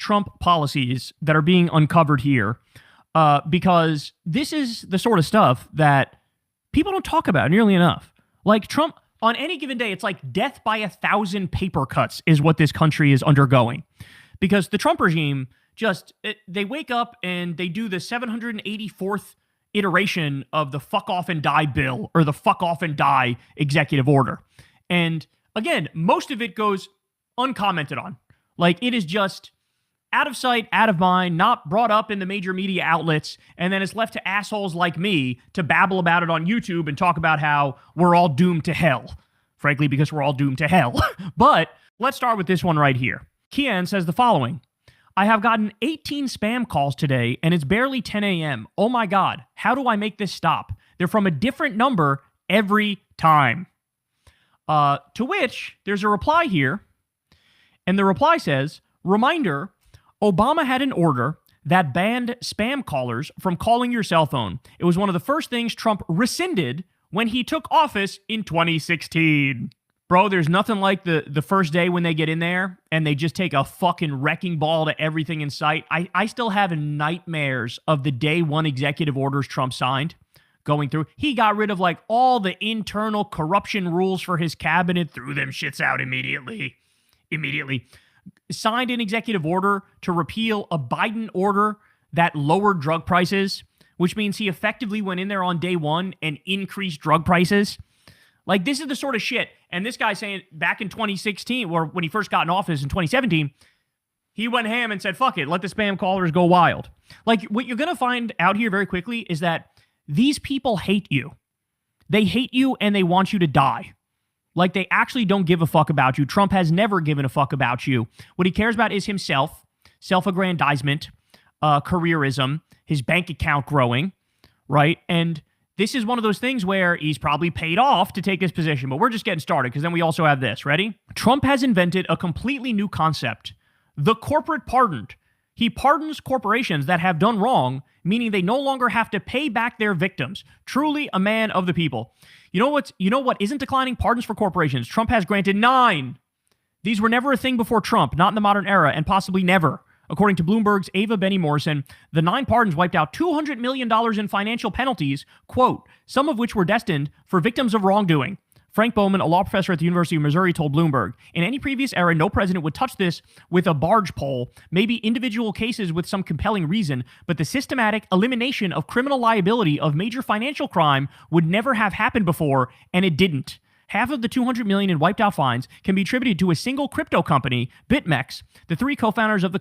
Trump policies that are being uncovered here, because this is the sort of stuff that people don't talk about nearly enough. Like Trump, on any given day, it's like death by 1,000 paper cuts is what this country is undergoing. Because the Trump regime they wake up and they do the 784th iteration of the fuck off and die bill or the fuck off and die executive order. And again, most of it goes uncommented on. Like it is just out of sight, out of mind, not brought up in the major media outlets, and then it's left to assholes like me to babble about it on YouTube and talk about how we're all doomed to hell. Frankly, because we're all doomed to hell. But let's start with this one right here. Kian says the following: I have gotten 18 spam calls today, and it's barely 10 a.m. Oh my God, how do I make this stop? They're from a different number every time. To which there's a reply here, and the reply says, reminder, Obama had an order that banned spam callers from calling your cell phone. It was one of the first things Trump rescinded when he took office in 2016. Bro, there's nothing like the first day when they get in there and they just take a fucking wrecking ball to everything in sight. I still have nightmares of the day one executive orders Trump signed going through. He got rid of like all the internal corruption rules for his cabinet, threw them shits out immediately. Signed an executive order to repeal a Biden order that lowered drug prices, which means he effectively went in there on day one and increased drug prices. Like, this is the sort of shit. And this guy saying back in 2016, or when he first got in office in 2017, he went ham and said, fuck it, let the spam callers go wild. Like, what you're going to find out here very quickly is that these people hate you. They hate you and they want you to die. Like, they actually don't give a fuck about you. Trump has never given a fuck about you. What he cares about is himself, self-aggrandizement, careerism, his bank account growing, right? And this is one of those things where he's probably paid off to take this position, but we're just getting started because then we also have this. Ready? Trump has invented a completely new concept, the corporate pardoned. He pardons corporations that have done wrong, meaning they no longer have to pay back their victims. Truly a man of the people. You know what isn't declining? Pardons for corporations. Trump has granted 9. These were never a thing before Trump, not in the modern era, and possibly never. According to Bloomberg's Ava Benny Morrison, the 9 pardons wiped out $200 million in financial penalties, quote, some of which were destined for victims of wrongdoing. Frank Bowman, a law professor at the University of Missouri, told Bloomberg, in any previous era, no president would touch this with a barge pole, maybe individual cases with some compelling reason, but the systematic elimination of criminal liability of major financial crime would never have happened before, and it didn't. Half of the $200 million in wiped out fines can be attributed to a single crypto company, BitMEX. The 3 co-founders of the